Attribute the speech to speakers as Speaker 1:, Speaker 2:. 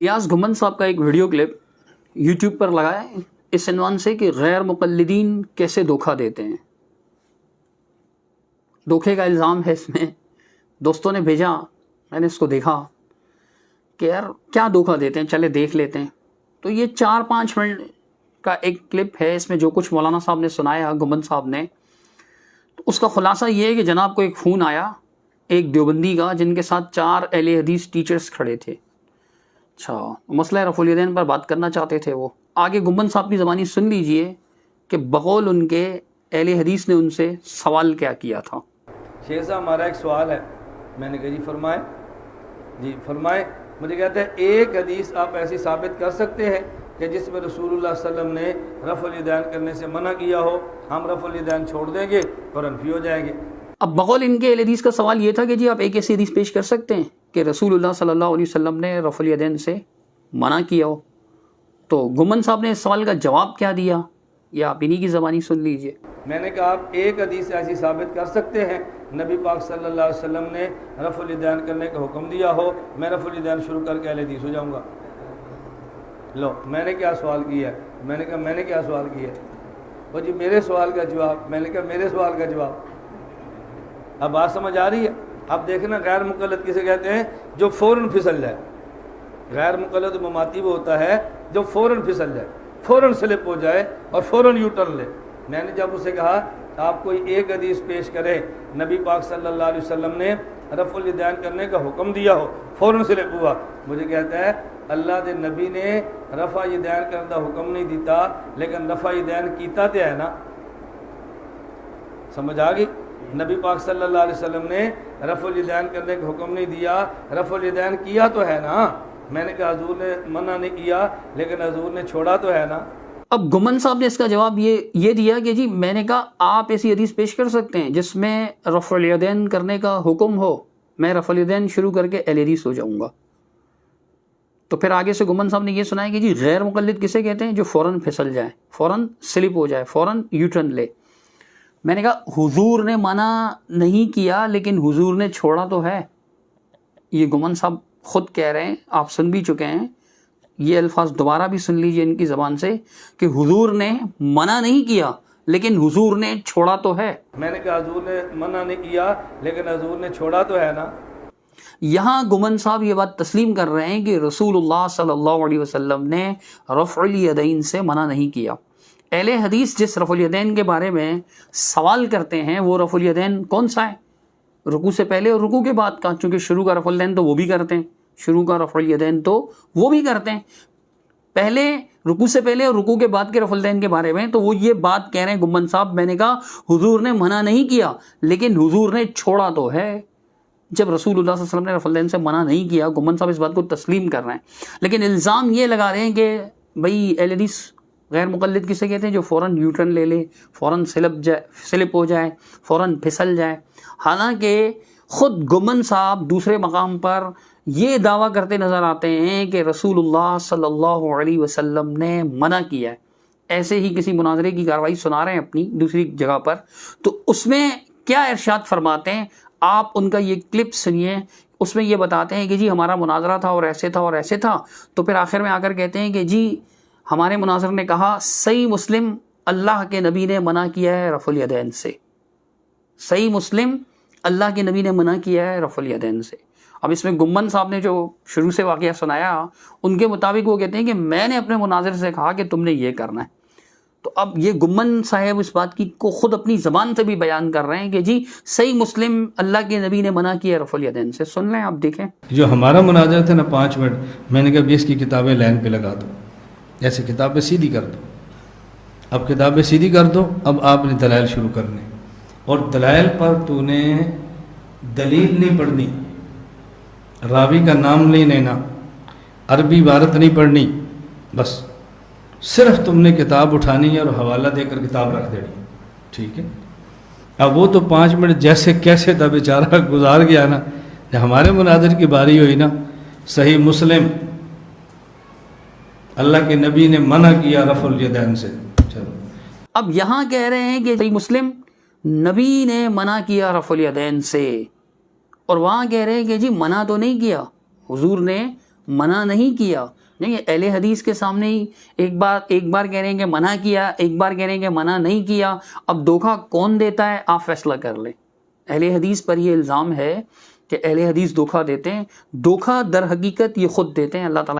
Speaker 1: रियाज घुमन साहब का एक वीडियो क्लिप यूट्यूब पर लगा है इस इन्वान से कि गैर मुक़ल्लिदीन कैसे धोखा देते हैं। धोखे का इल्ज़ाम है इसमें। दोस्तों ने भेजा, मैंने इसको देखा कि यार क्या धोखा देते हैं, चले देख लेते हैं। तो ये 4-5 मिनट का एक क्लिप है, इसमें जो कुछ मौलाना साहब ने सुनाया घुमन साहब ने, तो उसका खुलासा ये है कि जनाब को एक फ़ोन आया एक देवबंदी का जिनके साथ 4 अहले हदीस टीचर्स खड़े थे। अच्छा, मसला रफ़ुल यदैन पर बात करना चाहते थे वो। आगे घुमन साहब की ज़बानी सुन लीजिए कि बकौल उनके अहले हदीस ने उनसे सवाल क्या किया था।
Speaker 2: शेख साहब हमारा एक सवाल है। मैंने कहा जी फरमाएं। जी फरमाएं। मुझे कहते हैं एक हदीस आप ऐसी साबित कर सकते हैं कि जिसमें रसूलुल्लाह सल्लल्लाहु अलैहि वसल्लम ने रफ़ुल यदैन करने से मना किया हो, हम रफ़ुल यदैन छोड़ देंगे फ़ौरन फी हो जाएंगे।
Speaker 1: अब बकौल इनके अहले हदीस का सवाल ये था कि जी आप एक ऐसी हदीस पेश कर सकते हैं कि रसूलुल्लाह सल्लल्लाहु अलैहि वसल्लम ने रफ़ुल यदैन से मना किया हो। तो घुमन साहब ने इस सवाल का जवाब क्या दिया, ये आप इन्हीं की ज़बानी सुन लीजिए।
Speaker 2: मैंने कहा आप एक हदीस ऐसी साबित कर सकते हैं नबी पाक सल्लल्लाहु अलैहि वसल्लम ने रफ़ुल यदैन करने का हुक्म दिया हो, मैं रफ़ुल यदैन शुरू करके अहले हदीस हो जाऊँगा। लो मैंने क्या सवाल किया है? मैंने कहा मैंने क्या सवाल किया है? वो जी मेरे सवाल का जवाब। मैंने कहा मेरे सवाल का जवाब। अब बात समझ आ रही है? अब देखना गैर मुक़ल्लिद किसे कहते हैं? जो फ़ौरन फिसल जाए। गैर मुक़ल्लिद ममाती वो होता है जो फ़ौरन फिसल जाए, फ़ौरन स्लिप हो जाए और फ़ौरन यू टर्न ले। मैंने जब उसे कहा आप कोई एक हदीस पेश करें नबी पाक सल्लल्लाहु अलैहि वसल्लम ने रफ़ुल यदैन करने का हुक्म दिया हो, फ़ौरन स्लिप हुआ, मुझे कहता है अल्लाह के नबी ने रफ़ा यदैन करने का हुक्म नहीं दिता लेकिन रफ़ा यदैन कीता तो है ना। समझ आ गई? नबी पाक सल्लल्लाहु अलैहि वसल्लम ने रफ़ुल यदैन करने का हुक्म नहीं दिया, रफ़ुल यदैन किया तो है ना। मैंने कहा हजूर ने मना नहीं किया लेकिन हजूर ने छोड़ा तो है ना।
Speaker 1: अब घुमन साहब ने इसका जवाब ये दिया कि जी मैंने कहा आप ऐसी हदीस पेश कर सकते हैं जिसमें रफ़ुल यदैन करने का हुक्म हो, मैं रफ़ुल यदैन शुरू करके अहले हदीस हो जाऊँगा। तो फिर आगे से घुमन साहब ने ये सुनाया कि जी गैर मुक़ल्लिद किसे कहते हैं? जो फ़ौरन फिसल जाए, फ़ौरन स्लिप हो जाए, फ़ौरन यू टर्न ले। मैंने कहा हुजूर ने मना नहीं किया लेकिन हुजूर ने छोड़ा तो है। ये घुमन साहब खुद कह रहे हैं, आप सुन भी चुके हैं। ये अल्फाज दोबारा भी सुन लीजिए इनकी ज़बान से कि हुजूर ने मना नहीं किया लेकिन हुजूर ने छोड़ा तो है।
Speaker 2: मैंने कहा हजूर ने मना नहीं किया लेकिन हजूर ने छोड़ा तो है ना।
Speaker 1: यहाँ घुमन साहब ये बात तस्लीम कर रहे हैं कि रसूलुल्लाह सल्लल्लाहु अलैहि वसल्लम ने रफ़ुल यदैन से मना नहीं किया। अहले हदीस जिस रफ़ुल यदैन के बारे में सवाल करते हैं वो रफ़ुल यदैन कौन सा है? रुकू से पहले और रुकू के बाद का, चूँकि शुरू का रफ़ुल यदैन तो वो भी करते हैं, शुरू का रफ़ुल यदैन तो वो भी करते हैं। पहले रुकू से पहले और रुकू के बाद के रफ़ुल यदैन के बारे में तो वो ये बात कह रहे हैं घुमन साहब, मैंने कहा हुजूर ने मना नहीं किया लेकिन हुजूर ने छोड़ा तो है। जब रसूलुल्लाह सल्लल्लाहु अलैहि वसल्लम ने रफ़ुल यदैन से मना नहीं किया, घुमन साहब इस बात को तस्लीम कर रहे हैं, लेकिन इल्ज़ाम ये लगा रहे हैं कि भाई अहले हदीस गैर मुक़ल्लिद किसे कहते हैं? जो फ़ौरन यू टर्न ले ले, फ़ौरन स्लिप हो जाए, फ़ौरन फिसल जाए। हालांकि ख़ुद घुमन साहब दूसरे मकाम पर ये दावा करते नज़र आते हैं कि रसूलुल्लाह सल्लल्लाहु अलैहि वसल्लम ने मना किया है। ऐसे ही किसी मुनाज़रे की कार्रवाई सुना रहे हैं अपनी दूसरी जगह पर, तो उसमें क्या इरशाद फरमाते हैं आप उनका ये क्लिप सुनिए। उसमें ये बताते हैं कि जी हमारा मुनाज़रा था और ऐसे था और ऐसे था। तो फिर आखिर में आकर कहते हैं कि जी हमारे मुनाज़र ने कहा सही मुस्लिम अल्लाह के नबी ने मना किया है रफ़ुल यदैन से। सही मुस्लिम अल्लाह के नबी ने मना किया है रफ़ुल यदैन से। अब इसमें घुमन साहब ने जो शुरू से वाक़या सुनाया उनके मुताबिक वो कहते हैं कि मैंने अपने मुनाज़िर से कहा कि तुमने ये करना है। तो अब ये घुमन साहब इस बात की को ख़ुद अपनी ज़बान से भी बयान कर रहे हैं कि जी सही मुस्लिम अल्लाह के नबी ने मना किया रफ़ुल यदैन से। सुन लें आप, देखें।
Speaker 3: जो हमारा मुनाज़रा था ना 5 मिनट, मैंने कहा 20 की किताबें लाइन पे लगा दो, ऐसे किताबें सीधी कर दो। अब किताबें सीधी कर दो, अब आपने दलाइल शुरू करने, और दलाइल पर तूने दलील नहीं पढ़नी, रावी का नाम नहीं लेना, अरबी इबारत नहीं पढ़नी, बस सिर्फ तुमने किताब उठानी है और हवाला देकर किताब रख देनी। ठीक है? अब वो तो 5 मिनट जैसे कैसे था बेचारा गुजार गया ना। जब हमारे मुनाज़िर की बारी हुई ना, सही मुस्लिम अल्लाह के नबी ने मना किया रफ़ुल यदैन से। चलो
Speaker 1: अब यहाँ कह रहे हैं कि सही मुस्लिम नबी ने मना किया रफ़ुल यदैन से, और वहाँ कह रहे हैं कि जी मना तो नहीं किया, हुजूर ने منع نہیں کیا. نہیں, اہل حدیث کے سامنے ہی ایک بار کہہ رہے ہیں کہ منع کیا, ایک بار کہہ رہے ہیں کہ منع نہیں کیا. اب دھوکہ کون دیتا ہے آپ فیصلہ کر لیں. اہل حدیث پر یہ الزام ہے کہ اہل حدیث دھوکہ دیتے ہیں. دھوکہ در حقیقت یہ خود دیتے ہیں. اللہ تعالیٰ